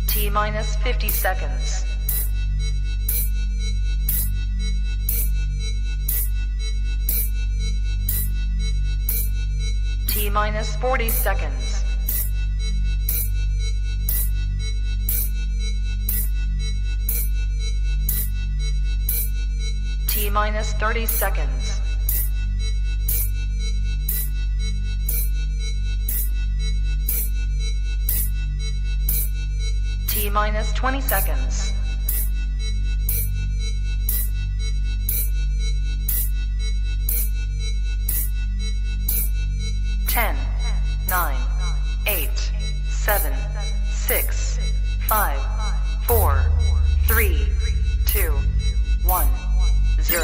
T-minus 50 seconds. T-minus 40 seconds. T-minus 30 seconds. T-minus 20 seconds. Ten, 9, 8, 7, 6, 5, 4, 3, 2, 1, 0.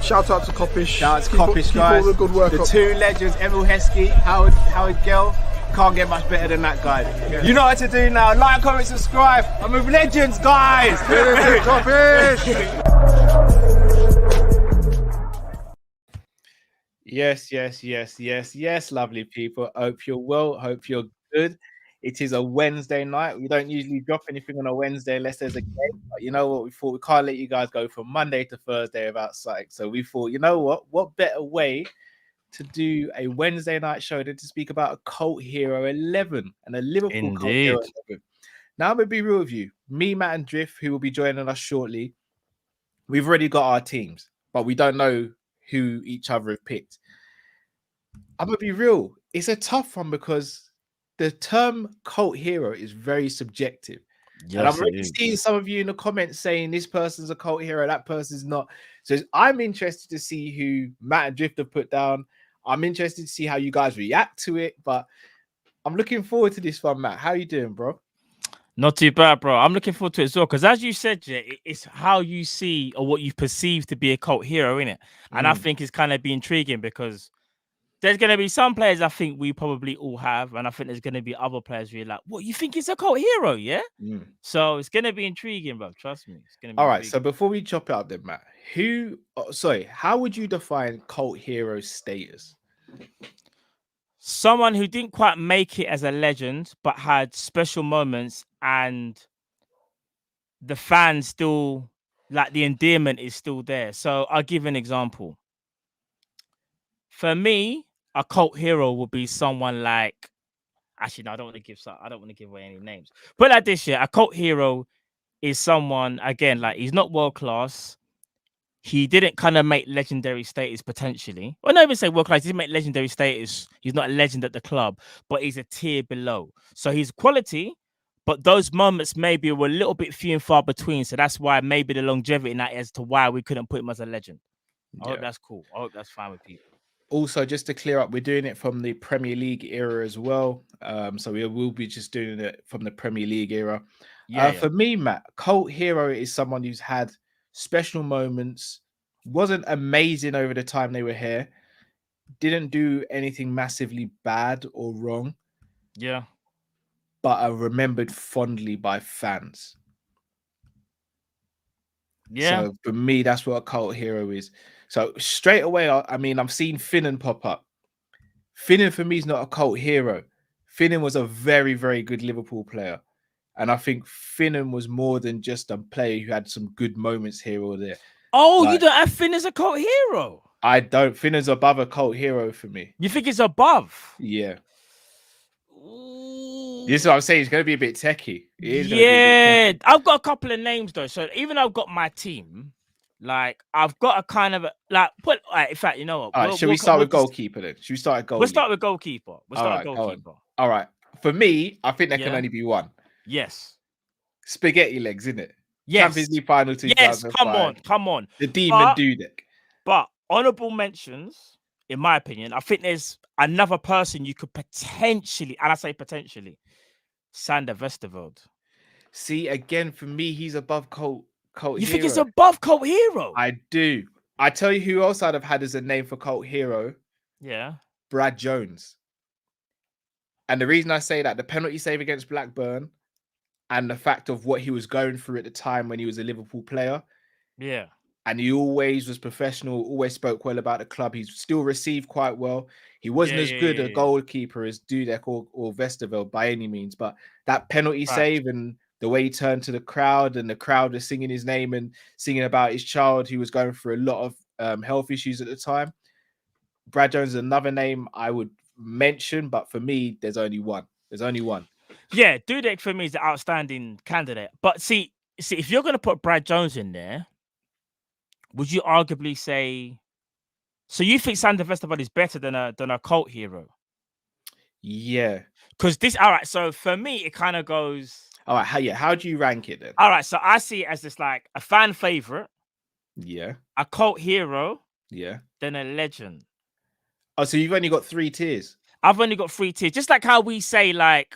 Shout out to Kopish. Shout out to Kopish, guys. Keep all the good work the up. two legends, Emil Heskey, Howard Gill. Can't get much better than that, guys. Yeah. You know what to do now. Like, comment, subscribe. I'm with legends, guys. Kopish. Yes, lovely people. Hope you're well. Hope you're good. It is a Wednesday night. We don't usually drop anything on a Wednesday unless there's a game. But you know what? We thought we can't let you guys go from Monday to Thursday without sight. So we thought, you know what? What better way to do a Wednesday night show than to speak about a Cult Hero 11 and a Liverpool Cult Hero 11. Now, I'm going to be real with you. Me, Matt, and Drift, who will be joining us shortly, we've already got our teams, but we don't know who each other have picked. I'm going to be real. It's a tough one because the term Cult Hero is very subjective. Yes, and I'm already seeing some of you in the comments saying this person's a cult hero, that person's not. So I'm interested to see who Matt and Drift have put down. I'm interested to see how you guys react to it, but I'm looking forward to this one, Matt. How you doing, bro? Not too bad, bro. I'm looking forward to it as well, because as you said, yeah, it's how you see or what you perceive to be a cult hero, innit? And I think it's kind of be intriguing because there's going to be some players I think we probably all have, and I think there's going to be other players where you're like, what, you think it's a cult hero, yeah? So it's going to be intriguing, bro. Trust me. It's going to be all right, intriguing. so before we chop it up then, Matt, how would you define cult hero status? Someone who didn't quite make it as a legend, but had special moments, and the fans still, like, the endearment is still there. So I'll give an example. For me, a cult hero would be someone like, actually, no, I don't want to give away any names. But like this year, a cult hero is someone, again, like, he's not world class. He didn't kind of make legendary status potentially. Well, not even say world class. He didn't make legendary status. He's not a legend at the club, but he's a tier below. So he's quality, but those moments maybe were a little bit few and far between. So that's why maybe the longevity in that as to why we couldn't put him as a legend. I hope that's cool. I hope that's fine with people. Also, just to clear up, we're doing it from the Premier League era as well. So we will be just doing it from the Premier League era. For me, Matt, cult hero is someone who's had special moments, wasn't amazing over the time they were here, didn't do anything massively bad or wrong. Yeah. But are remembered fondly by fans. Yeah. So for me, that's what a cult hero is. So straight away, I mean, I've seen Finnan pop up. Finnan for me is not a cult hero. Finnan was a very, very good Liverpool player. And I think Finnan was more than just a player who had some good moments here or there. Oh, like, you don't have Finn as a cult hero? I don't. Finnan's above a cult hero for me. You think it's above? Yeah. This is what I'm saying. It's going to be a bit techie. Yeah. I've got a couple of names, though. So even though I've got my team, like, I've got a kind of, in fact, you know what? Should we start with goalkeeper then? Should we start at goalkeeper? We'll start with goalkeeper. All right. For me, I think there can only be one. Yes. Spaghetti legs, isn't it? Yes. Champions League final 2005. Yes, come on. The Demon Dudek. But honourable mentions, in my opinion, I think there's another person you could potentially, and I say potentially, Sander Westerveld. See, again, for me, he's above cult hero. You think he's above cult hero? I do. I tell you who else I'd have had as a name for cult hero. Yeah. Brad Jones. And the reason I say that, the penalty save against Blackburn and the fact of what he was going through at the time when he was a Liverpool player, Yeah. and he always was professional, always spoke well about the club. He's still received quite well. He wasn't as good a goalkeeper as Dudek or Vesterveld by any means, but that penalty save and the way he turned to the crowd and the crowd was singing his name and singing about his child who was going through a lot of health issues at the time. Brad Jones is another name I would mention, but for me, there's only one. There's only one. Yeah, Dudek for me is the outstanding candidate. But see, if you're going to put Brad Jones in there, would you arguably say? So you think Sander Vestergaard is better than a cult hero? Yeah. Because this, all right. So for me, it kind of goes. All right. How do you rank it then? All right. So I see it as just like a fan favorite. Yeah. A cult hero. Yeah. Then a legend. Oh, so you've only got 3 tiers. I've only got 3 tiers. Just like how we say, like,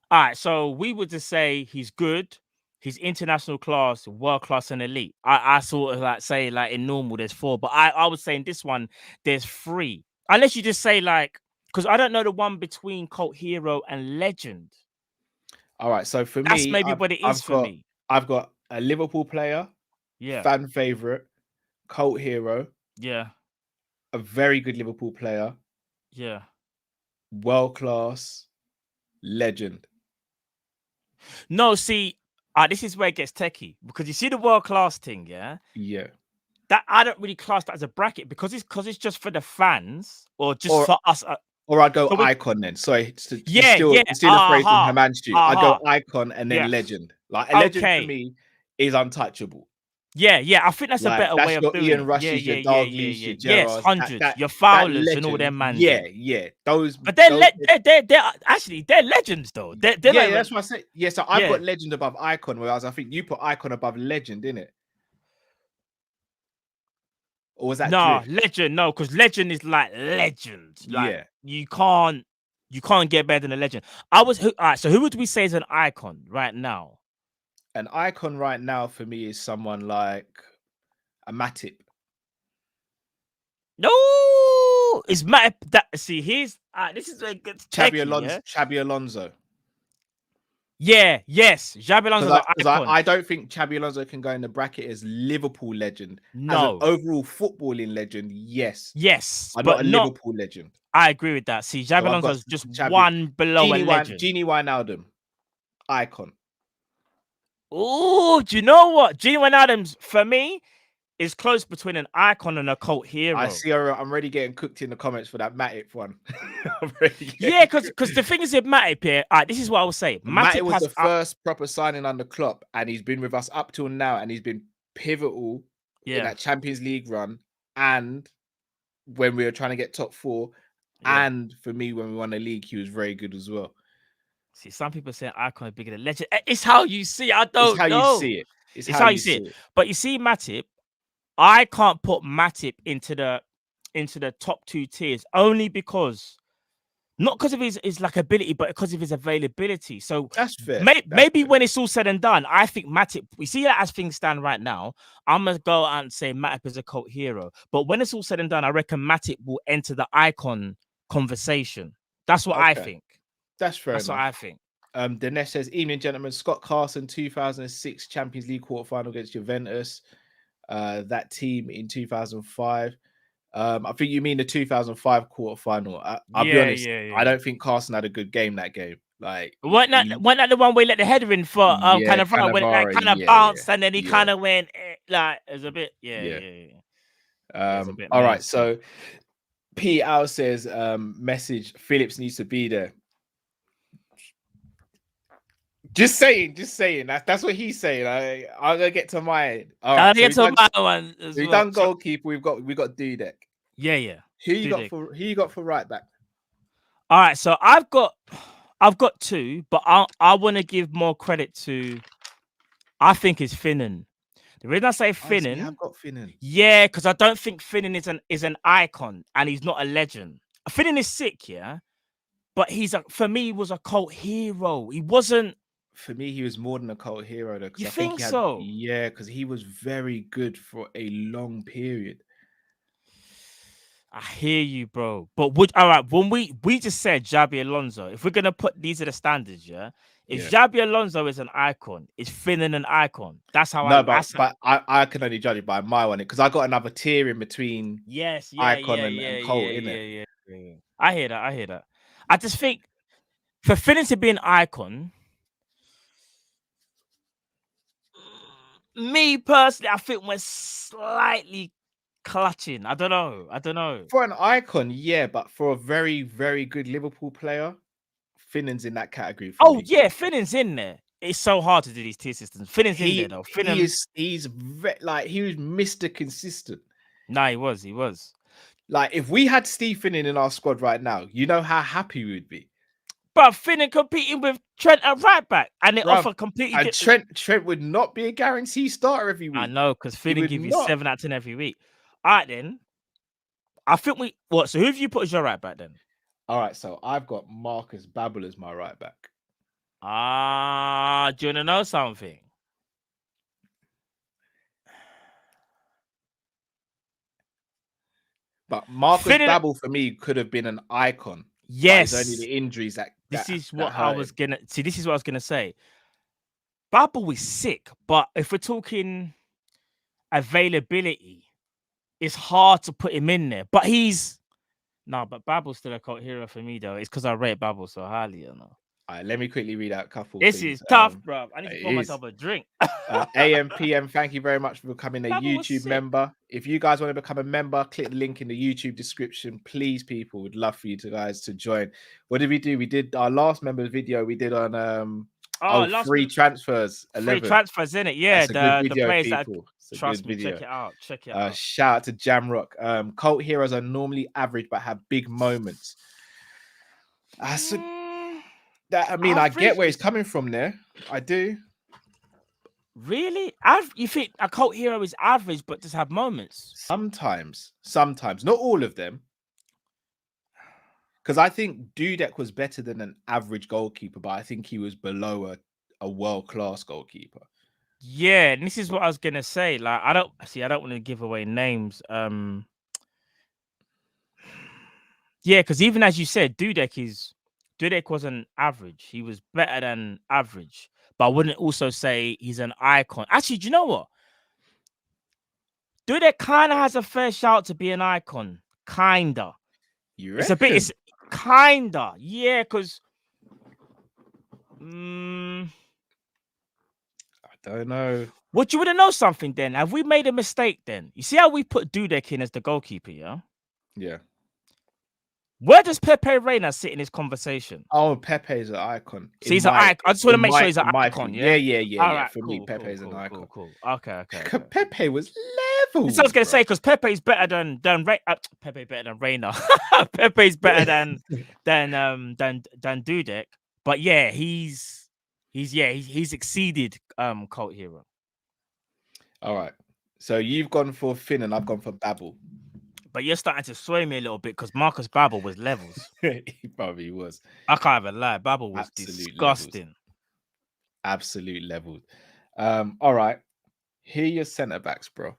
all right. So we would just say he's good. He's international class, world class, and elite. I sort of like say like in normal there's 4, but I would say in this one there's 3. Unless you just say like, because I don't know the one between cult hero and legend. All right, so for that's me, maybe what it is for me. I've got a Liverpool player, fan favorite, cult hero, a very good Liverpool player, world class, legend. No, see. This is where it gets techie because you see the world class thing, yeah. That I don't really class that as a bracket because it's just for the fans or just for us. Or I'd go icon then. Sorry, still the phrase from Haman Street. I'd go icon and then legend. Like a legend for me is untouchable. Yeah, I think that's like, a better way of doing Ian it. Rushes, your Dalglish, your Gerrards, yes, hundreds, your Fowlers and all them man. Yeah, those. But they're actually they're legends though. They're like, that's what I said. Yeah, so I've got legend above icon, whereas I think you put icon above legend, didn't it? Or was that legend? No, because legend is like legend. Like, you can't get better than a legend. All right, so who would we say is an icon right now? An icon right now for me is someone like a Matip. No, it's Matip. Here's this is where it gets tricky, Xabi Alonso. Yes, Xabi Alonso. I don't think Xabi Alonso can go in the bracket as Liverpool legend. No, as an overall footballing legend, yes, but not a Liverpool legend. I agree with that. See, Xabi Alonso is just one below a legend. Gini Wijnaldum, icon. Oh, do you know what? Gini Wijnaldum for me is close between an icon and a cult hero. I see. I'm already getting cooked in the comments for that Matip one. Because the thing is with Matip here, this is what I will say. Matip was the first proper signing under Klopp, and he's been with us up till now, and he's been pivotal in that Champions League run, and when we were trying to get top 4, and for me when we won the league, he was very good as well. See, some people say icon is bigger than legend. It's how you see it. I don't know. You see it. It's how you see it. But you see, Matip, I can't put Matip into the top 2 tiers only because, not because of his like ability, but because of his availability. So that's fair. Maybe when it's all said and done, I think Matip. We see that as things stand right now. I'm gonna go out and say Matip is a cult hero. But when it's all said and done, I reckon Matip will enter the icon conversation. That's what I think. That's fair. That's what I think. Dinesh says, "Evening, gentlemen. Scott Carson, 2006 Champions League quarterfinal against Juventus. That team in 2005. I think you mean the 2005 quarterfinal. I'll be honest. I don't think Carson had a good game that game. Like, wasn't that the one where he let the header in for kind of when it kind of bounced and then he kind of went like it was a bit all right. So P. Al says, message Phillips needs to be there. Just saying. That's what he's saying. I'm gonna get to mine. All right, get to my one. We've done goalkeeper. We've got Dudek. Yeah. Who you got for right back? All right, so I've got 2, but I want to give more credit to. I think it's Finnan. The reason I say Finnan, I've got Finnan. Yeah, because I don't think Finnan is an icon and he's not a legend. Finnan is sick, but for me, he was a cult hero. He wasn't. For me, he was more than a cult hero, though. You think so? Yeah, because he was very good for a long period. I hear you, bro. But all right, when we just said Xabi Alonso, if we're gonna put these are the standards, yeah. If Xabi Alonso is an icon, is Finnan an icon? That's how No, but I can only judge it by my one because I got another tier in between icon and cult in it. Yeah. I hear that. I just think for Finnan to be an icon, me personally, I think we're slightly clutching. I don't know. For an icon, yeah, but for a very, very good Liverpool player, Finnan's in that category. For me. Yeah, Finnan's in there. It's so hard to do these tier systems. Finnan's in there though. He's he was Mr. Consistent. Nah, he was. Like if we had Steve Finnan in our squad right now, you know how happy we would be. But Finnan competing with Trent at right back, and they offer completely. And Trent would not be a guarantee starter every week. I know, because Finnan give you 7 out of 10 every week. All right, then. I think So who have you put as your right back then? All right, so I've got Marcus Babbel as my right back. Do you want to know something? But Marcus Babbel for me could have been an icon. Yes, it's only the injuries that. This is what I was gonna say. Babbel is sick, but if we're talking availability, it's hard to put him in there. But but Babbel's still a cult hero for me though. It's because I rate Babbel so highly, you know. All right, let me quickly read out a couple. This is tough, bro. I need to pour myself a drink. AMPM, thank you very much for becoming a YouTube member. If you guys want to become a member, click the link in the YouTube description. Please, people, would love for you guys to join. What did we do? We did our last members video. We did on free transfers. 11. Free transfers, in it. Yeah, the players that trust me. Check it out. Shout out to Jamrock. Cult heroes are normally average but have big moments. I get where he's coming from there. I do. Really? You think a cult hero is average but just have moments? Sometimes. Not all of them. Because I think Dudek was better than an average goalkeeper, but I think he was below a world-class goalkeeper. Yeah, and this is what I was gonna say. Like, I don't want to give away names. Yeah, because even as you said, Dudek wasn't average. He was better than average. But I wouldn't also say he's an icon. Actually, do you know what? Dudek kind of has a fair shout to be an icon. Kinda. It's kinda. Yeah, because I don't know. What, you want to know something then? Have we made a mistake then? You see how we put Dudek in as the goalkeeper, yeah? Yeah. Where does Pepe Reina sit in this conversation? Oh, Pepe's an icon. So he's an icon. I just want to make sure he's an icon. Yeah. Right, for me, Pepe's an icon. Cool. Okay. Pepe was level. So I was going to say, because Pepe's better than Pepe better than Reina. Pepe's better than Dudek. But yeah, he's exceeded cult hero. All right. So you've gone for Finn and I've gone for Babbel. But you're starting to sway me a little bit because Marcus Babbel was levels. He probably was. I can't even lie. Babbel was disgusting. Levels. Absolute levels. All right. Here are your centre backs, bro.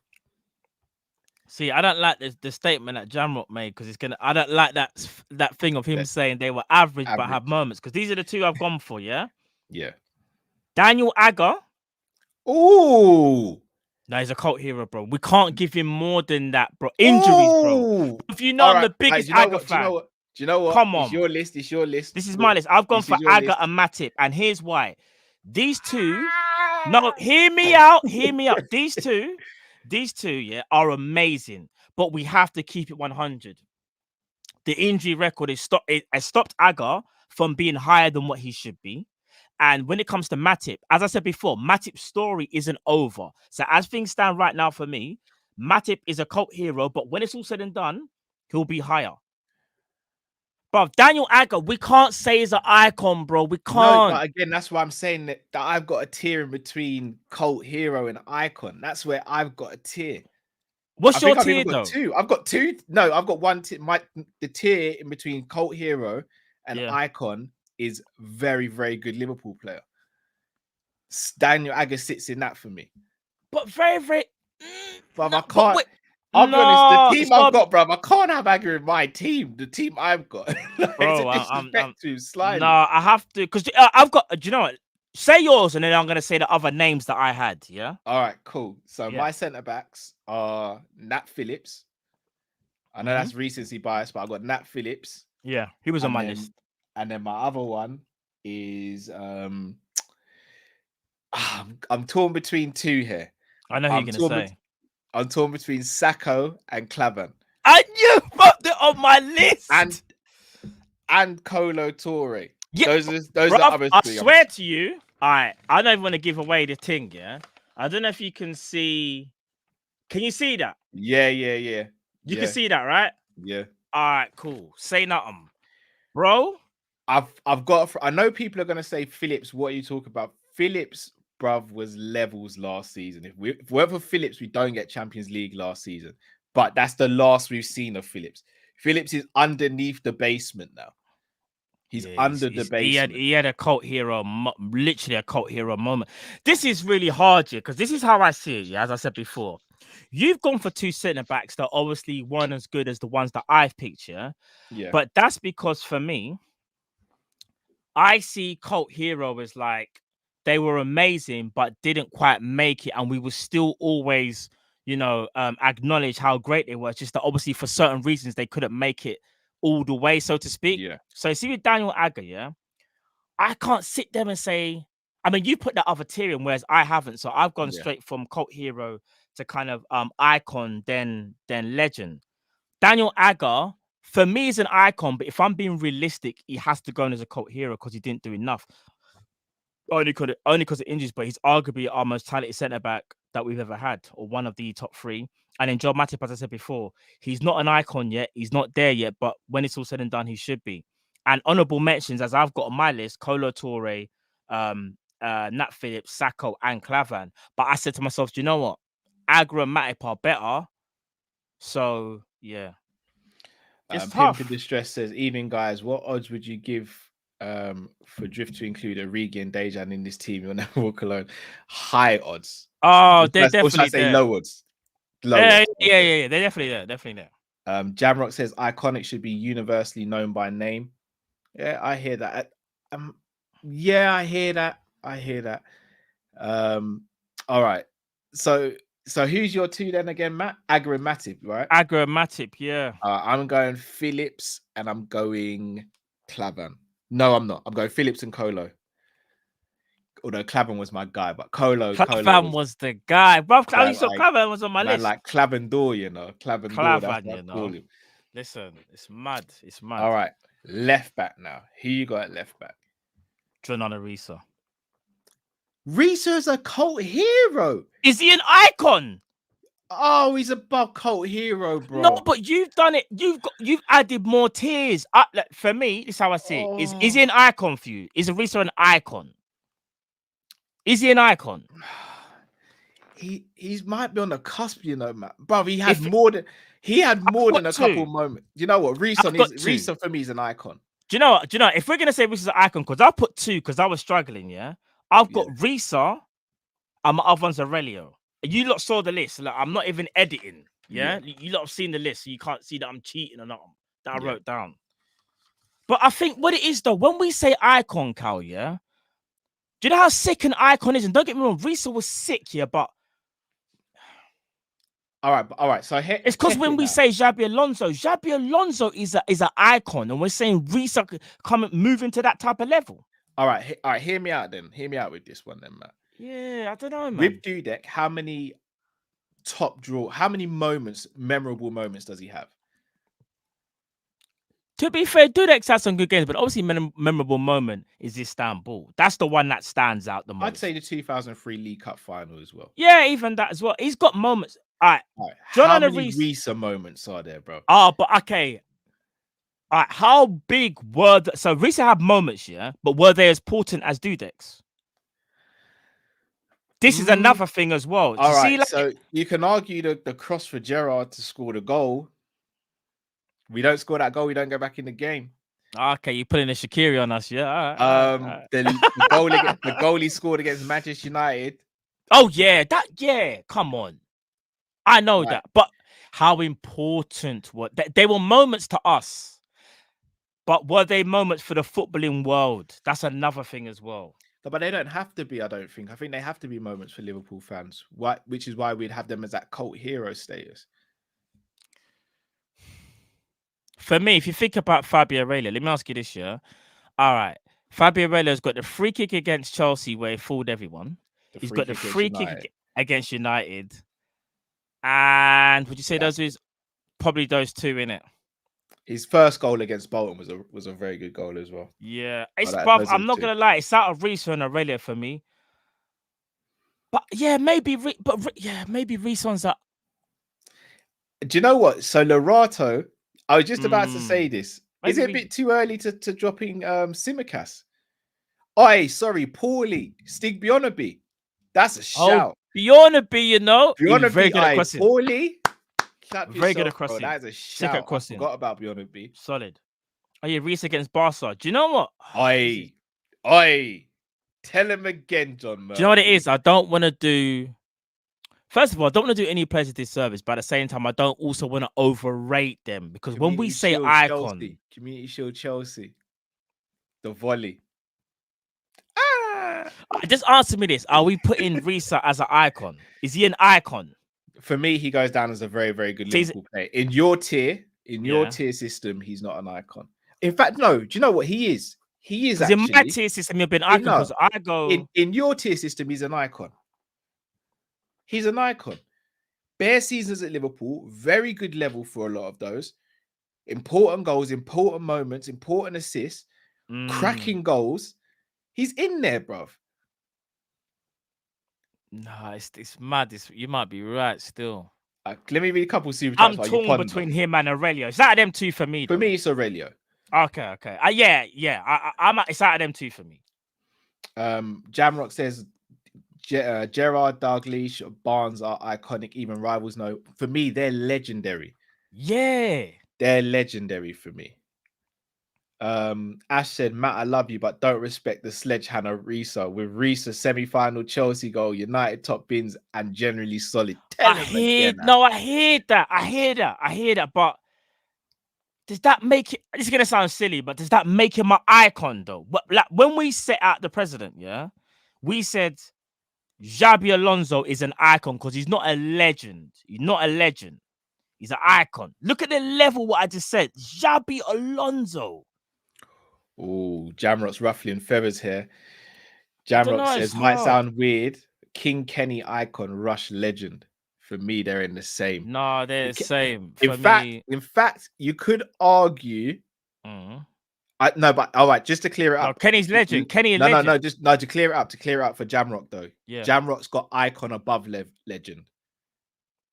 See, I don't like the statement that Jamrock made because I don't like that thing of him saying they were average but have moments, because these are the two I've gone for, yeah? Yeah. Daniel Agger. Ooh. No, he's a cult hero, bro. We can't give him more than that, bro. Injuries, bro. If you know I'm the biggest Agger fan. Do you know what? Come on. It's your list. This is my list. I've gone for Agger and Matip. And here's why. These two... No, hear me out. These two, yeah, are amazing. But we have to keep it 100. The injury record has stopped Agger from being higher than what he should be. And when it comes to Matip, as I said before, Matip's story isn't over. So as things stand right now for me, Matip is a cult hero, but when it's all said and done, he'll be higher. But Daniel Agger, we can't say he's an icon, bro. We can't. No, but again, that's why I'm saying that I've got a tier in between cult hero and icon. That's where I've got a tier. What's your tier, though? I've got two. No, I've got one tier. The tier in between cult hero and icon is very, very good Liverpool player. Daniel Agger sits in that for me. But very, very... But I can't... I'll be honest, No, the it's team I've not- got, bruv, I can't have Agger in my team. The team I've got. Like, Bro, it's a disrespect to him slightly. No, I have to because I've got. Do you know what? Say yours, and then I'm gonna say the other names that I had. Yeah. All right, cool. So Yeah. my centre backs are Nat Phillips. I know that's recency bias, but I got Nat Phillips. Yeah, he was on And my then- list. And then my other one is I'm torn between two here. I know who I'm you're torn gonna say. I'm torn between Sacco and Clavan. I knew put it on my list. And Colo Torre. Yeah, those are Bruv, other I three. swear to you, I don't even want to give away the thing. Yeah, I don't know if you can see. Can you see that? Yeah. You can see that, right? Yeah. All right, cool. Say nothing, bro. I've got. I know people are gonna say Phillips. What are you talking about? Phillips, bruv, was levels last season. If we were for Phillips, we don't get Champions League last season. But that's the last we've seen of Phillips. Phillips is underneath the basement now. He's under the basement. He had a cult hero, literally a cult hero moment. This is really hard, yeah, because this is how I see it. Yeah, as I said before, you've gone for two centre backs that obviously weren't as good as the ones that I've picked. Yeah. But that's because for me, I see cult hero as like they were amazing, but didn't quite make it, and we will still always, acknowledge how great they were. It's just that obviously for certain reasons they couldn't make it all the way, so to speak. Yeah. So see with Daniel Agger, yeah, I can't sit there and say. I mean, you put that other tier in, whereas I haven't. So I've gone straight from cult hero to kind of icon, then legend. Daniel Agger, for me, is an icon, but if I'm being realistic, he has to go in as a cult hero because he didn't do enough. Only because of injuries, but he's arguably our most talented centre back that we've ever had, or one of the top three. And then Joe Matip, as I said before, he's not an icon yet. He's not there yet, but when it's all said and done, he should be. And honourable mentions, as I've got on my list, Colo Torre, Nat Phillips, Sacco, and Clavan. But I said to myself, do you know what? Agger and Matip are better. So yeah. It's tough. Pimp in Distress says, evening guys, what odds would you give for Drift to include Origi and Dejan in this team? You'll never walk alone. High odds. Oh, they're definitely or should I say there. low odds? Low Yeah, odds. they're definitely there. Jamrock says Iconic should be universally known by name. Yeah, I hear that. Yeah, I hear that. All right. So who's your two then again, Matt? Agger and Matip, right? Agger and Matip, yeah. I'm going Phillips and I'm going Clavan. No, I'm not. I'm going Phillips and Colo. Although Clavan was my guy, but Clavan was the guy. Bro, Clavan was on my list. Like Clavendor, you know. Clavan, you know. Listen, it's mad. All right. Left back now. Who you got at left back? Jonathan Risa. Risa's a cult hero. Is he an icon? Oh, he's above cult hero, bro. No, but you've done it. You've added more tiers. For me, this is how I see it. Is he an icon for you? Is Risa an icon? Is he an icon? He might be on the cusp, you know, man. Bro, he had more than a couple moments. You know what? Risa for me is an icon. Do you know what? If we're gonna say Risa's an icon, because I'll put two because I was struggling, yeah. I've got Risa and my other one's Aurelio. You lot saw the list. Like, I'm not even editing. Yeah? You lot have seen the list, so you can't see that I'm cheating or not. That I wrote down. But I think what it is though, when we say icon, Cal, yeah. Do you know how sick an icon is? And don't get me wrong, Risa was sick, yeah, but all right. So it's because when we say Xabi Alonso is an icon, and we're saying Risa moving to that type of level. All right. Hear me out then. Hear me out with this one then, Matt. Yeah, I don't know, man. With Dudek, how many memorable moments does he have? To be fair, Dudek's had some good games, but obviously memorable moment is Istanbul. That's the one that stands out the most. I'd say the 2003 League Cup final as well. Yeah, even that as well. He's got moments. All right. How many Risa moments are there, bro? Oh, but okay. All right, how big were so Risa had moments, yeah, but were they as important as Dudek's? This is another thing as well. All right, so you can argue the cross for Gerrard to score the goal. We don't score that goal, we don't go back in the game. Okay, you're putting a Shaqiri on us, yeah. All right. The goal he scored against Manchester United. Oh yeah, come on. I know that, but How important were they were moments to us, but were they moments for the footballing world? That's another thing as well. No, but they don't have to be, I don't think. I think they have to be moments for Liverpool fans. Why? Which is why we'd have them as that cult hero status. For me, if you think about Fabio Vieira, let me ask you this, yeah? All right. Fabio Vieira's got the free kick against Chelsea where he fooled everyone. He's got the free kick against United. And would you say those is probably those two in it? His first goal against Bolton was a very good goal as well. Yeah. I'm not gonna lie, it's out of Reece and Aurelia for me. But yeah, maybe Reece one's that. Do you know what? So Lorato, I was just about to say this. Is it a bit too early to dropping Simicast? Oi, sorry, Paulie, Stig Bjonaby. That's a shout. Bjonaby, you know. Bjonaby, very good at crossing. Paulie. Very good at crossing. That is a shout. I forgot about Bjonaby. Solid. Oh yeah, Reece against Barca. Do you know what? Oi. Tell him again, John Murphy. Do you know what it is? I don't want to do. First of all, I don't want to do any players a disservice, but at the same time, I don't also want to overrate them because when we say icon, Community Shield Chelsea, the volley. Just answer me this: are we putting Reece as an icon? Is he an icon? For me, he goes down as a very, very good Liverpool player. In your tier system, he's not an icon. In fact, no. Do you know what he is? He is actually, in my tier system, you've been icon because I go in your tier system. He's an icon. He's an icon. Bare seasons at Liverpool, very good level for a lot of those. Important goals, important moments, important assists, cracking goals. He's in there, bruv. Nah, it's mad. You might be right still. Let me read a couple super chats. I'm torn between him and Aurelio. It's out of them two for me. For me, it's Aurelio. Okay. Yeah. It's out of them two for me. Jamrock says Gerrard, Dalglish, Barnes are iconic. Even rivals know. For me, they're legendary. Yeah, they're legendary for me. Ash said, Matt, I love you, but don't respect the sledgehammer Risa. With Risa semi-final Chelsea goal, United top bins, and generally solid. I hear that. But does that make it? This is gonna sound silly, but does that make him an icon though? But like when we set out the president, yeah, we said Xabi Alonso is an icon because he's not a legend. He's not a legend. He's an icon. Look at the level what I just said. Xabi Alonso. Oh, Jamrock's ruffling feathers here. Jamrock says, might sound weird. King Kenny icon, Rush legend. For me, they're in the same. No, they're the same. In fact, you could argue. But all right, just to clear it up. Kenny's legend. Legend. No, to clear it up. To clear it up for Jamrock though. Yeah. Jamrock's got icon above legend.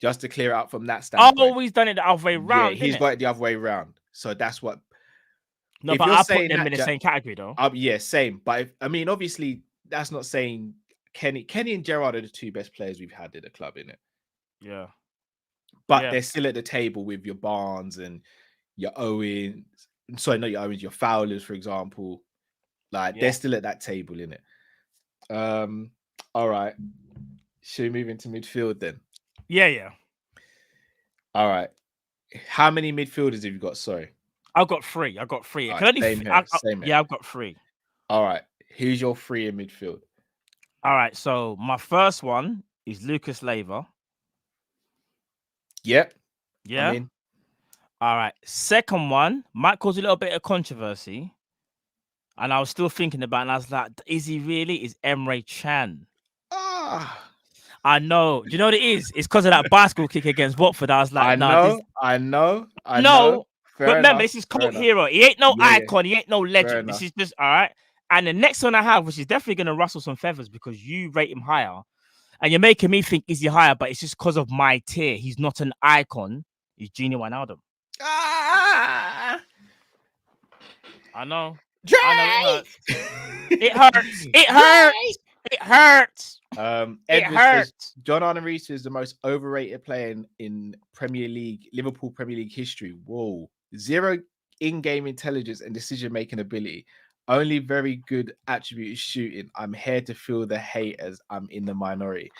Just to clear it up from that standpoint. I've always done it the other way round. Yeah, he's got it the other way round. So that's what. No, but I put them in the same category though. Yeah, same. But obviously, that's not saying Kenny and Gerrard are the two best players we've had in the club, innit? Yeah. But they're still at the table with your Barnes and your Owens. Sorry, not your Owens, your Fowlers, for example. They're still at that table, innit? All right. Should we move into midfield then? Yeah. All right. How many midfielders have you got? Sorry. I've got three. Right, same here. I've got three. All right. Who's your three in midfield? All right. So my first one is Lucas Leiva. Yep. Yeah. All right. Second one might cause a little bit of controversy. And I was still thinking about it, and I was like, is he really? Is Emre Can? I know. Do you know what it is? It's because of that bicycle kick against Watford. I was like, I know. But remember, this is Cult Hero. He ain't no icon. He ain't no legend. This is just, all right. And the next one I have, which is definitely going to rustle some feathers because you rate him higher. And you're making me think, is he higher? But it's just because of my tier. He's not an icon. He's Gini Wijnaldum. I know. It hurts. It hurts. It hurts. John Arne Reese is the most overrated player in Liverpool Premier League history. Whoa. 0 in-game intelligence and decision-making ability. Only very good attribute is shooting. I'm here to feel the hate as I'm in the minority.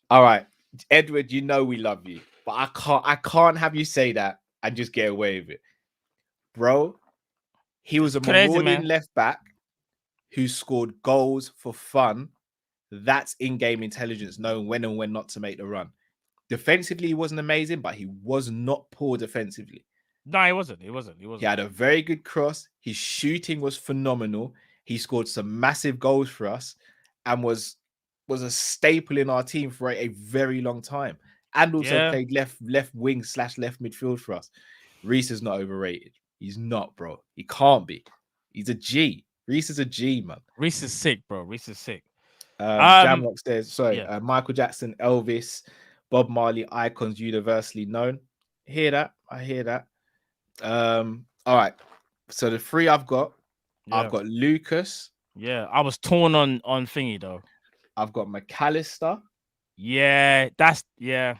All right. Edward, you know we love you. But I can't have you say that and just get away with it. Bro, he was a Crazy, marauding man. left back who scored goals for fun. That's in-game intelligence, knowing when and when not to make the run. Defensively, he wasn't amazing, but he was not poor defensively. No, he wasn't. He had a very good cross. His shooting was phenomenal. He scored some massive goals for us and was a staple in our team for a very long time. And also played left wing / left midfield for us. Reece is not overrated. He's not, bro. He can't be. He's a G. Reece is a G, man. Reece is sick, bro. Reece is sick. Jamrock says, Michael Jackson, Elvis, Bob Marley, icons universally known. Hear that? I hear that. All right. So the three I've got Lucas. Yeah, I was torn on thingy though. I've got McAllister. Yeah, And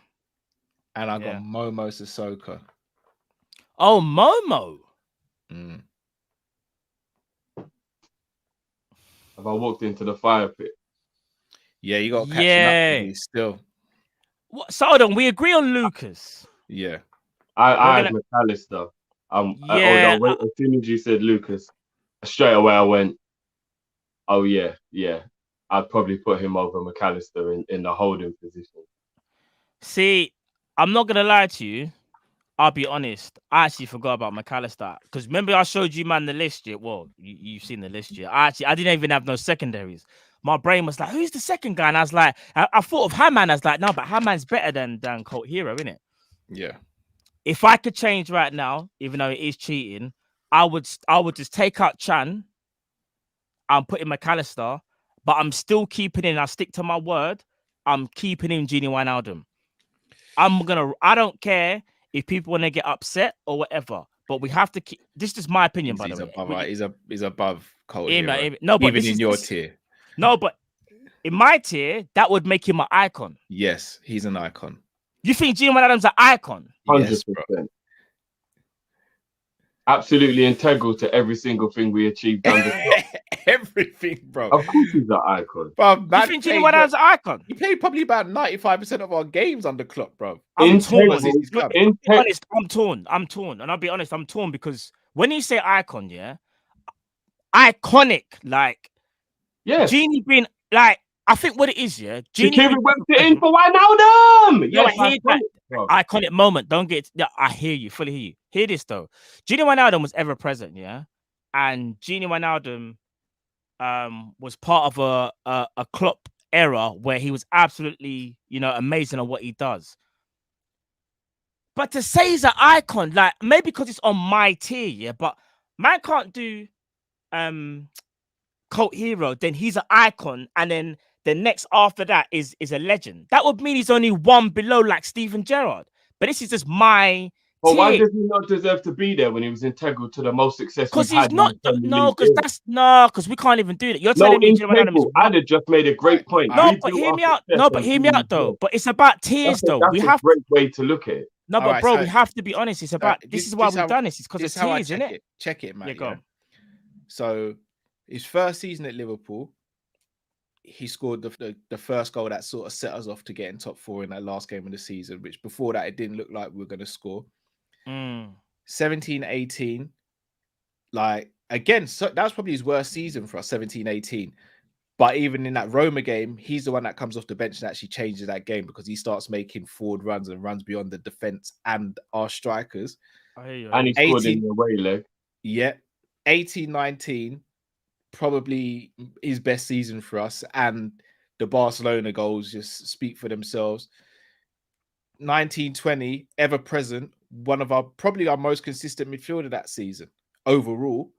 I got Momo Sissoko. Oh, Momo. Have I walked into the fire pit? Yeah, you got catching up with me still. What? So hold on, we agree on Lucas. Yeah. I had McAllister. As soon as you said Lucas, straight away I went, oh yeah. I'd probably put him over McAllister in the holding position. See, I'm not gonna lie to you. I'll be honest. I actually forgot about McAllister because remember I showed you, man, the list. Yeah, well, you've seen the list. Yeah, I didn't even have no secondaries. My brain was like, who's the second guy? And I was like, I thought of Hammond. I was like, no, but Hammond's better than Cult Hero, isn't it? Yeah. If I could change right now, even though it is cheating, I would just take out Chan. I'm putting McAllister, but I'm still keeping in. I stick to my word. I'm keeping in Genie Wijnaldum. I don't care if people want to get upset or whatever, but we have to keep. This is my opinion, by the way. He's above Cult Hero. No, but even in your tier. No, but in my tier, that would make him an icon. Yes, he's an icon. You think Genie Wijnaldum's an icon? 100%. Yes, absolutely integral to every single thing we achieved under everything, bro. Of course he's an icon. Bro, you think Genie Wijnaldum's an icon? He played probably about 95% of our games under Klopp, bro. I'm torn. I'm torn. And I'll be honest, I'm torn because when you say icon, iconic, like, Genie being, like, I think what it is, Genie went in for Wijnaldum. Yes, iconic moment. Don't get. I hear you, fully hear you. Hear this though. Genie Wijnaldum was ever present, and Genie Wijnaldum was part of a Klopp era where he was absolutely, amazing at what he does. But to say he's an icon, like maybe because it's on my tier, but man can't do Cult Hero, then he's an icon, and then the next after that is a legend. That would mean he's only one below, like Steven Gerrard. But this is just my. But why does he not deserve to be there when he was integral to the most successful? Because he's not. Because we can't even do that. You're telling me I'd have just made a great point. No, but hear me out. No, but hear me out though. But it's about tiers though. We have a great way to look at it. No, but bro, we have to be honest. It's about. This is why we've done this. It's because it's tiers, isn't it? Check it, man. Yeah, go. So his first season at Liverpool, he scored the first goal that sort of set us off to get in top 4 in that last game of the season, which before that, it didn't look like we were going to score. 17-18, like, again, so that was probably his worst season for us, 17-18. But even in that Roma game, he's the one that comes off the bench and actually changes that game because he starts making forward runs and runs beyond the defense and our strikers. And he scored in the away leg. Yeah. 18-19, probably his best season for us, and the Barcelona goals just speak for themselves. 19-20, ever present, one of probably our most consistent midfielder that season overall.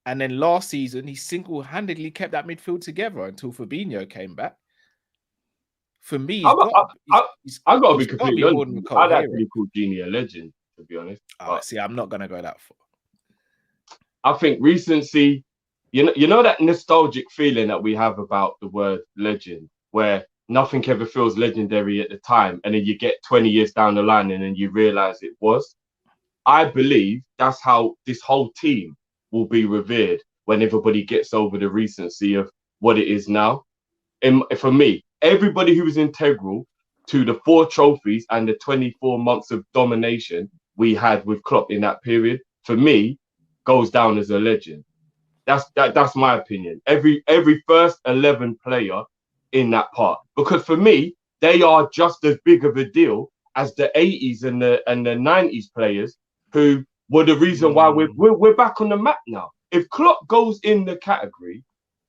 And then last season, he single-handedly kept that midfield together until Fabinho came back. For me, I've got to be completely honest. I'd actually call Genie a legend, to be honest. See, I'm not going to go that far. I think recency, you know that nostalgic feeling that we have about the word legend, where nothing ever feels legendary at the time, and then you get 20 years down the line and then you realize it was. I believe that's how this whole team will be revered when everybody gets over the recency of what it is now. And for me, everybody who was integral to the 4 trophies and the 24 months of domination we had with Klopp in that period, for me, goes down as a legend. That's my opinion. Every first 11 player in that part, because for me, they are just as big of a deal as the 80s and the 90s players who were the reason why we're back on the map now. If Klopp goes in the category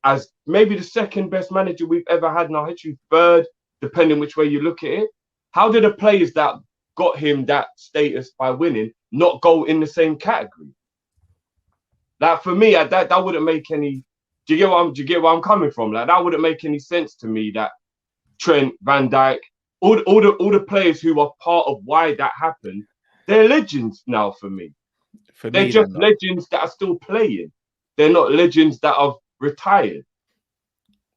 as maybe the second best manager we've ever had in our history, third, depending which way you look at it, how did the players that got him that status by winning not go in the same category? Like, for me, that wouldn't make any. Do you get where I'm coming from? Like, that wouldn't make any sense to me. That Trent, Van Dijk, all the players who are part of why that happened, they're legends now for me. They're just legends that are still playing. They're not legends that have retired.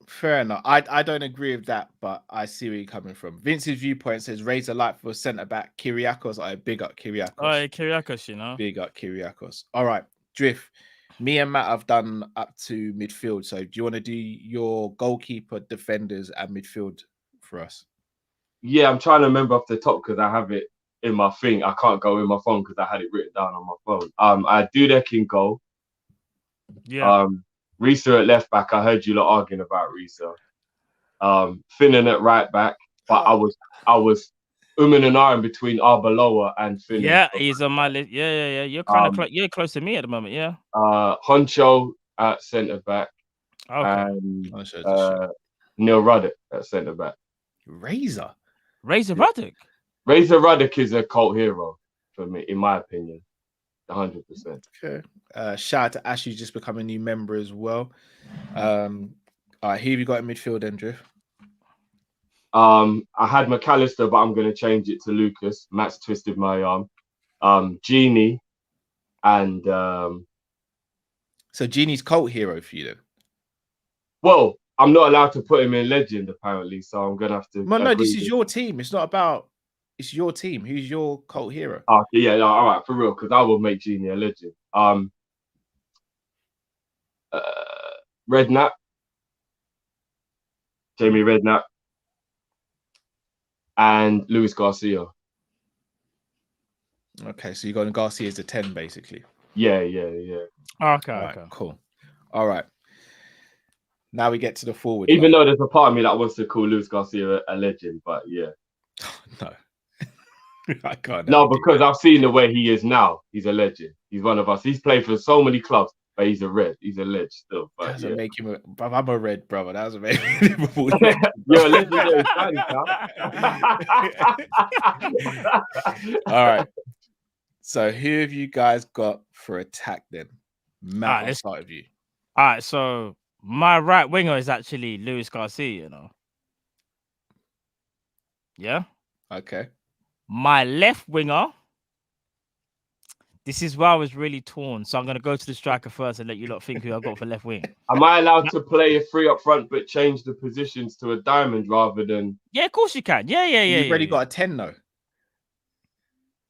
Fair enough. I don't agree with that, but I see where you're coming from. Vince's viewpoint says raise a light for centre back Kyriakos. I big up Kyriakos. Oh, yeah, Kyriakos, you know. Big up Kyriakos. All right, Drift. Me and Matt have done up to midfield. So do you want to do your goalkeeper, defenders, and midfield for us? Yeah, I'm trying to remember off the top because I have it in my thing. I can't go in my phone because I had it written down on my phone. I do Dudek in goal. Yeah. Risa at left back. I heard you lot arguing about Risa. Finnan at right back, but I was and ahhing between Arbeloa and Finnan. Yeah, he's on my list. Yeah. You're kind of you're close to me at the moment. Yeah. Honcho at centre back. Okay. And Neil Ruddock at centre back. Razor Ruddock. Razor Ruddock is a cult hero for me, in my opinion. 100%. Okay. Shout out to Ash, who's just become a new member as well. All right, who have you got in midfield, Andrew? I had McAllister, but I'm going to change it to Lucas. Matt's twisted my arm. Genie and so Genie's cult hero for you then? Well, I'm not allowed to put him in legend apparently, so I'm going to have to. Well, no, this is your team. It's not about. It's your team. Who's your cult hero? Oh, yeah, no, all right, for real, because I will make Genie a legend. Redknapp, Jamie Redknapp, and Luis Garcia. Okay, so you're going Garcia as the 10, basically. Yeah. Okay, right, okay. Cool. All right. Now we get to the forward. Even though there's a part of me that wants to call Luis Garcia a legend, but yeah. No. I can't. No, because I've seen the way he is now. He's a legend. He's one of us. He's played for so many clubs, but he's a red. He's a legend still. But doesn't make him I'm a red, brother. That doesn't make me Liverpool. You're a legendary fan, All right. So who have you guys got for attack then? Matt, let's start with you. All right, so my right winger is actually Luis Garcia, you know. Yeah. Okay. My left winger, this is where I was really torn. So I'm going to go to the striker first and let you lot think who I got for left wing. Am I allowed to play a 3 up front but change the positions to a diamond rather than... Yeah, of course you can. Yeah. You've already got a 10 though.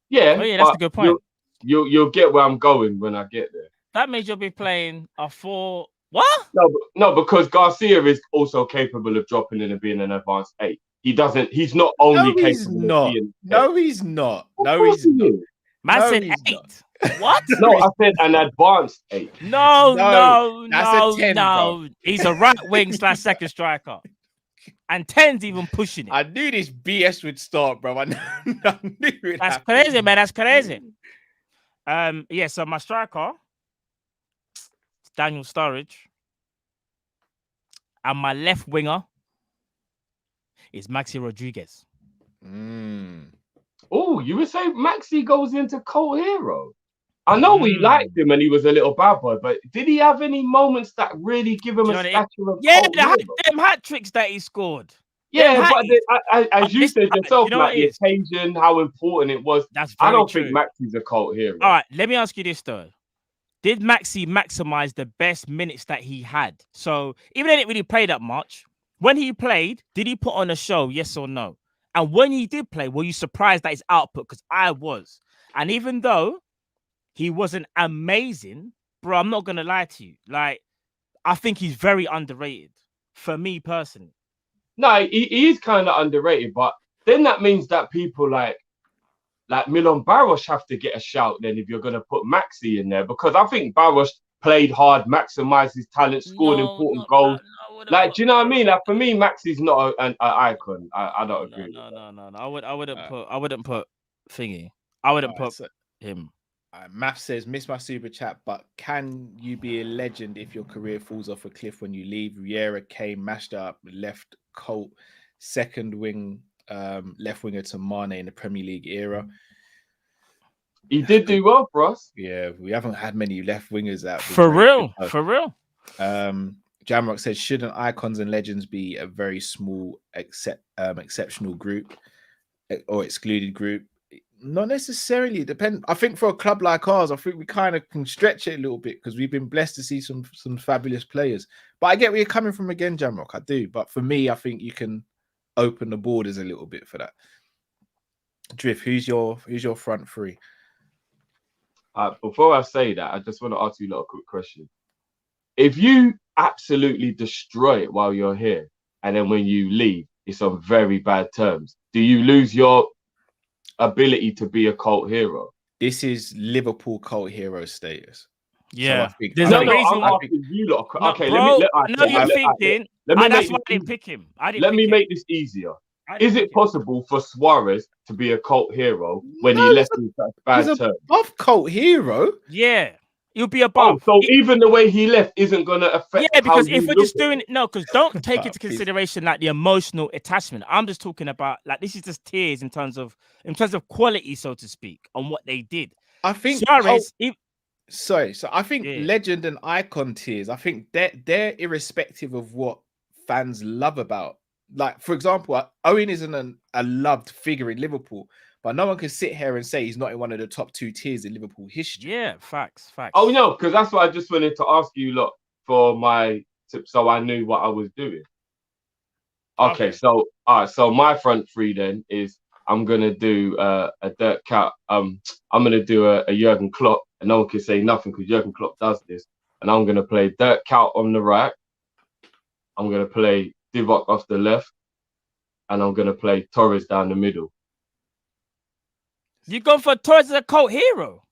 Yeah. Oh, yeah, that's a good point. You'll get where I'm going when I get there. That means you'll be playing a 4... What? No, because Garcia is also capable of dropping in and being an advanced 8. He's not only capable of being... No, he's not. No, he's not. Man said 8. What? No, I said an advanced 8. No. That's a 10, bro. He's a right wing / second striker. And 10's even pushing it. I knew this BS would start, bro. I knew it. That's crazy, man. That's crazy. Yeah, so my striker, Daniel Sturridge. And my left winger is Maxi Rodriguez. Oh, you would say Maxi goes into cult hero? I know we liked him and he was a little bad boy, but did he have any moments that really give him a stature of cult hero? Them hat tricks that he scored. Yeah, but as you said yourself, like the occasion, how important it was. I don't think Maxi's a cult hero. All right, let me ask you this though. Did Maxi maximize the best minutes that he had? So even though he didn't really play that much, when he played, did he put on a show? Yes or no? And when he did play, were you surprised at his output? Because I was. And even though he wasn't amazing, bro, I'm not going to lie to you. Like, I think he's very underrated for me personally. No, he is kind of underrated, but then that means that people like Milan Baros have to get a shout then if you're going to put Maxi in there, because I think Baros played hard, maximized his talent, scored important goals. Like, do you know what I mean? Like, for me, Maxi's not an icon. I don't agree. No. I wouldn't put thingy. I wouldn't put him. Math says, miss my super chat, but can you be a legend if your career falls off a cliff when you leave? Vieira came, mashed up, left Colt, second wing, left winger to Mane in the Premier League era. He did do well for us. Yeah, we haven't had many left wingers out. For real. Jamrock says, shouldn't icons and legends be a very small exceptional group or excluded group? Not necessarily. Depend. I think for a club like ours, I think we kind of can stretch it a little bit because we've been blessed to see some fabulous players. But I get where you're coming from again, Jamrock. I do. But for me, I think you can open the borders a little bit for that. Drift, who's your front three? Before I say that, I just want to ask you a little quick question. If you absolutely destroy it while you're here, and then when you leave, it's on very bad terms, do you lose your ability to be a cult hero? This is Liverpool Cult Hero status. Yeah. So I think, There's no, a no, reason I'm why. asking you lot. No, Okay, bro, let me that's why I didn't pick him. Let me make this easier. Is it possible for Suarez to be a cult hero when he left in such bad terms? Above cult hero? Yeah. He'll be above. So even the way he left isn't going to affect. Yeah, because how if we're just doing because don't take into Please. consideration like the emotional attachment. I'm just talking about like this is just tiers in terms of quality, so to speak, on what they did. I think Suarez. So I think Yeah. legend and icon tiers, I think they're irrespective of what fans love about. Like, for example, Owen isn't a loved figure in Liverpool, but no one can sit here and say he's not in one of the top 2 tiers in Liverpool history. Yeah, facts. Oh no, because that's what I just wanted to ask you lot for my tip, so I knew what I was doing. Okay. So all right, so my front three then is I'm gonna do a Dirk Kuyt. I'm gonna do a Jurgen Klopp, and no one can say nothing because Jurgen Klopp does this. And I'm gonna play Dirk Kuyt on the right. I'm gonna play Divock off the left, and I'm gonna play Torres down the middle. You go for Torres as a cult hero?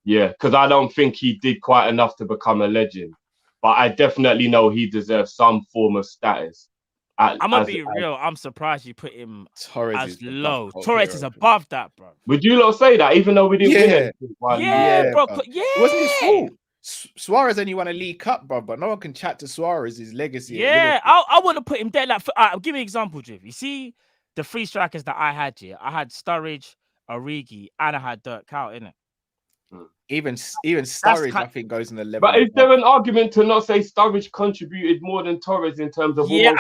Yeah, because I don't think he did quite enough to become a legend, but I definitely know he deserves some form of status. I'm gonna be real. I'm surprised you put him Torres as is low. above Torres hero. is above that, bro. Would you lot say that, even though we didn't win anything? Yeah, bro. Yeah, It wasn't his fault. Suarez only won a League Cup, bro, but no one can chat to Suarez's legacy. Yeah, I want to put him there. Like, I'll give you an example, Jiv. You see the 3 strikers that I had here. I had Sturridge, Origi, and I had Dirk Kuyt in it. Even Sturridge, I think, goes in the level. But is there an argument to not say Sturridge contributed more than Torres in terms of? Yeah,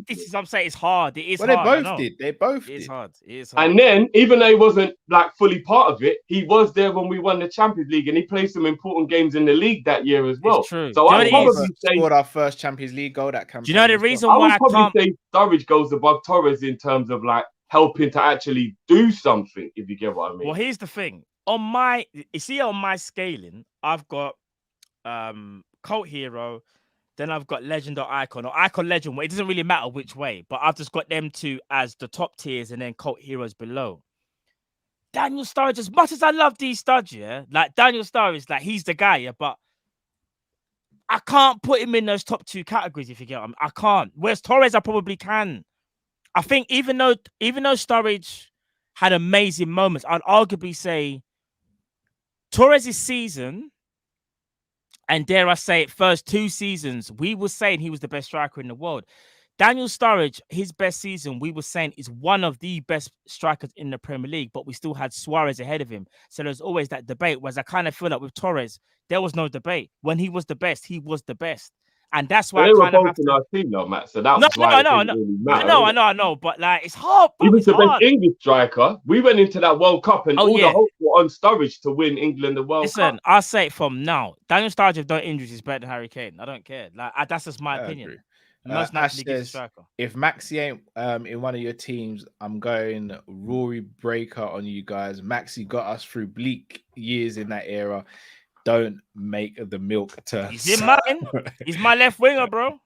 this is what I'm saying. It's hard. It is well, hard. They both did. It's hard. It is hard. And then, even though he wasn't like fully part of it, he was there when we won the Champions League, and he played some important games in the league that year as well. It's true. So I'd probably say scored our first Champions League goal that campaign. Do you know the reason I why would I probably can't? say Sturridge goes above Torres in terms of like helping to actually do something, if you get what I mean. Well, here's the thing. On my scaling, I've got cult hero, then I've got legend or icon legend. It doesn't really matter which way, but I've just got them 2 as the top tiers and then cult heroes below. Daniel Sturridge, as much as I love these studs, yeah, like Daniel Sturridge, like he's the guy, yeah, but I can't put him in those top 2 categories if you get what I mean. I can't. Whereas Torres, I probably can. I think even though Sturridge had amazing moments, I'd arguably say Torres' season, and dare I say it, first 2 seasons, we were saying he was the best striker in the world. Daniel Sturridge, his best season, we were saying is one of the best strikers in the Premier League, but we still had Suarez ahead of him. So there's always that debate, whereas I kind of feel like with Torres, there was no debate. When he was the best, he was the best. And that's why they were both in our team, though, Matt. So that was why it didn't really matter. I know, but like it's hard. He was the hard. best English striker. We went into that World Cup and all the hopes were on Sturridge to win England the World Cup. Listen, I'll say it from now. Daniel Sturridge, if don't injuries, is better than Harry Kane. I don't care. Like that's just my opinion. Most naturally good striker. If Maxi ain't in one of your teams, I'm going Rory Breaker on you guys. Maxi got us through bleak years in that era. Don't make the milk turn. He's in mine. He's my left winger, bro.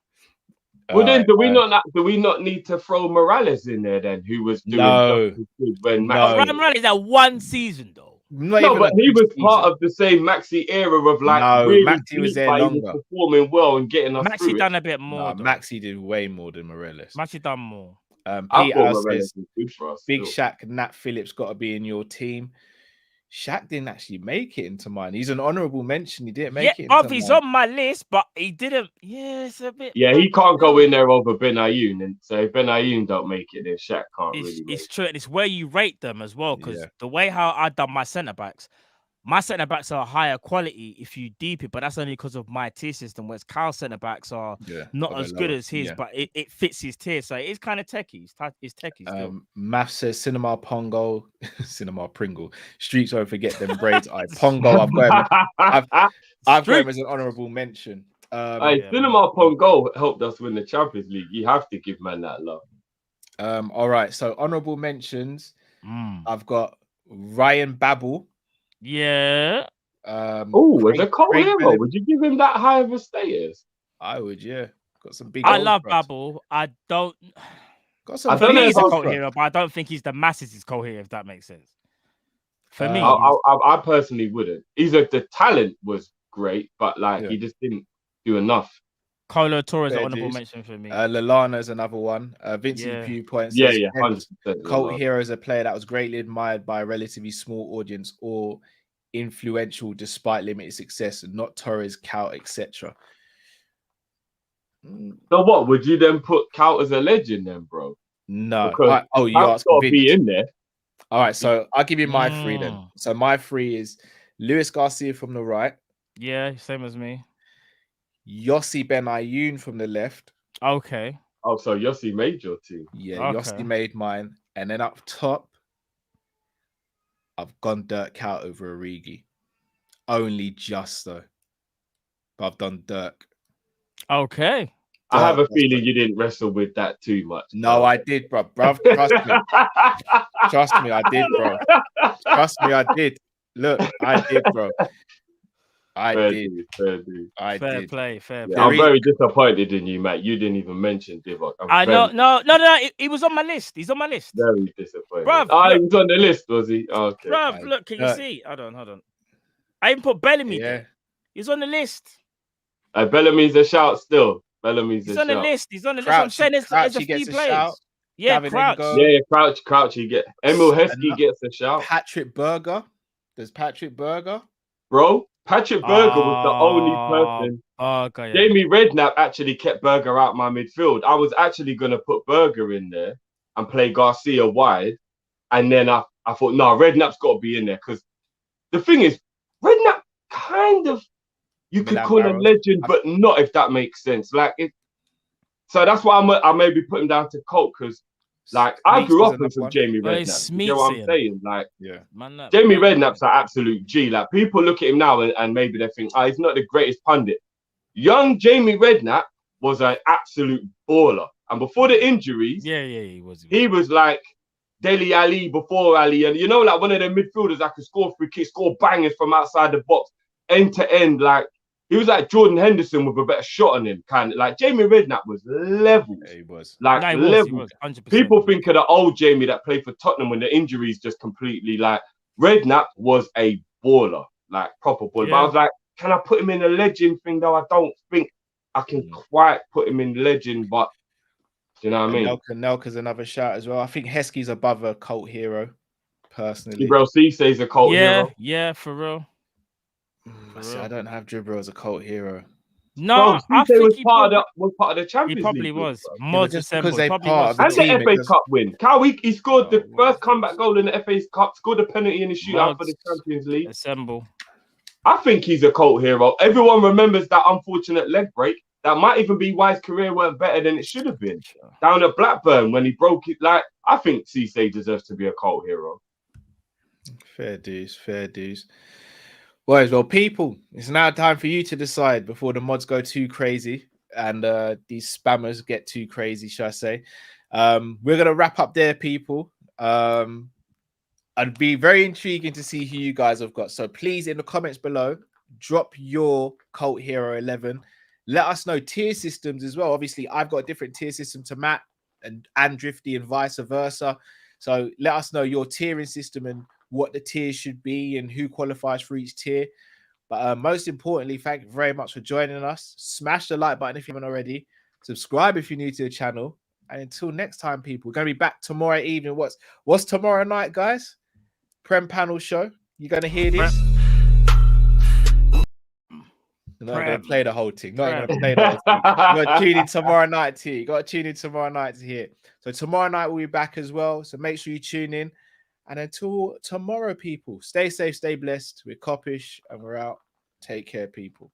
Well, then, do we uh, not need to throw Morales in there then, who was doing No. just as good when No. Maxi? Ryan Morales had one season though. not No, even but a he good was part season. of the same Maxi era of like No, really Maxi was deep, there but he was longer. performing well and getting us Maxi through it. done a bit more. No, though. Maxi did way more than Morales. Maxi done more. I Pete thought Al Morales says, was good for us. Big still. Shaq, Nat Phillips got to be in your team. Shaq didn't actually make it into mine. He's an honourable mention. He didn't make it into He's mine. on my list, but he didn't. Yeah, it's a bit. Yeah, he can't go in there over Ben Ayoun, and so if Ben Ayoun don't make it, then Shaq can't really. It's true, and it's where you rate them as well. Because Yeah. the way how I done my centre backs are higher quality if you deep it, but that's only because of my tier system. Whereas Kyle's centre backs are not of a as good lower- as his, yeah. but it fits his tier, so it's kind of techie. It's techie still. Math says Cinema Pongo, Cinema Pringle. Streets won't forget them braids. Pongo, I've got him as an honourable mention. Cinema Pongo helped us win the Champions League. You have to give man that love. All right, so honourable mentions. I've got Ryan Babel. Yeah. Oh, as a cult hero, would you give him that high of a status? I would, yeah. Got some big. I love Babel. I don't. Got some. I don't know he's if a I'll- cult hero, but I don't think he's the masses' cult hero. If that makes sense. For me, I personally wouldn't. The talent was great, but Yeah. he just didn't do enough. Colo Torres is Fair an honorable dues. mention for me. Lalana is another one. Vincent Yeah. Pugh points. Yeah, says, 100%. Cult hero is a player that was greatly admired by a relatively small audience or influential despite limited success, not Torres, Cal, etc. So what would you then put Count as a legend then, bro? No. Because you Count's asked got to be in there. All right, so I'll give you my three then. So my three is Luis Garcia from the right, Yeah, same as me. Yossi Ben Ayoun from the left. Okay. Oh, so Yossi made your team. Yeah, Okay. Yossi made mine. And then up top, I've gone Dirk Cow over Origi. Only just though. But I've done Dirk. Okay. I have a feeling you didn't wrestle with that too much. No, I did, bro. Trust me. Trust me, I did, bro. Trust me, I did. Look, I did, bro. Fair did. Fair play. I'm very disappointed in you, Matt. You didn't even mention Divock. No. He was on my list. He's on my list. Very disappointed. Bruv, he was on the list, was he? Okay. Bruv, look, can you see? Hold on. I even put Bellamy there. He's on the list. Bellamy's a shout still. He's on the list. He's on the list. I'm saying there's a few players. Yeah, Crouch. Crouch. He gets. Emil Heskey gets a shout. Patrick Berger. There's Patrick Berger. Bro, Patrick Berger was the only person. Okay. Jamie Redknapp actually kept Berger out my midfield. I was actually going to put Berger in there and play Garcia wide. And then I thought, no, Redknapp's got to be in there. Because the thing is, Redknapp kind of, you could call him a legend, but not if that makes sense. So that's why I maybe put him down to Colt, because I grew up with some Jamie Redknapp. You know what I'm saying? Jamie Redknapp's an absolute G. People look at him now and maybe they think, he's not the greatest pundit. Young Jamie Redknapp was an absolute baller. And before the injuries, he was. He was like Dele Ali before Ali, and one of them midfielders that could score free kicks, score bangers from outside the box, end to end. He was like Jordan Henderson with a better shot on him, kind of. Jamie Redknapp was levels. Yeah, he was. Levels. He was 100%. People think of the old Jamie that played for Tottenham when the injuries just completely, Redknapp was a baller, proper baller. Yeah. But I was like, can I put him in a legend thing, though? I don't think I can quite put him in legend, but do you know what I mean? Nelka's another shout as well. I think Heskey's above a cult hero, personally. Gibril Cisse's a cult hero. Yeah, for real. I don't have Gibril as a cult hero. No, I Cisse think was part of the Champions He probably League. was. Because they Probably part was. of the And team. the FA Cup win. Cal, he scored the first comeback goal in the FA Cup, scored a penalty in the shootout for the Champions League. Assemble. I think he's a cult hero. Everyone remembers that unfortunate leg break. That might even be why his career weren't better than it should have been. Down at Blackburn when he broke it. I think Cisse deserves to be a cult hero. Fair dues. Boys, well, people, it's now time for you to decide before the mods go too crazy and these spammers get too crazy, shall I say. We're going to wrap up there, people. It'd be very intriguing to see who you guys have got. So please, in the comments below, drop your Cult Hero 11. Let us know tier systems as well. Obviously, I've got a different tier system to Matt and Drifty and vice versa. So let us know your tiering system and what the tiers should be and who qualifies for each tier. But most importantly, thank you very much for joining us. Smash the like button if you haven't already. Subscribe if you're new to the channel. And until next time, people, we're going to be back tomorrow evening. What's tomorrow night, guys? Prem panel show. You're going to hear this? Not going to play the whole thing. Not going to play the whole thing. You got to tune in tomorrow night to hear. You got to tune in tomorrow night to hear. So tomorrow night we'll be back as well. So make sure you tune in. And until tomorrow, people, stay safe, stay blessed. We're Kopish and we're out. Take care, people.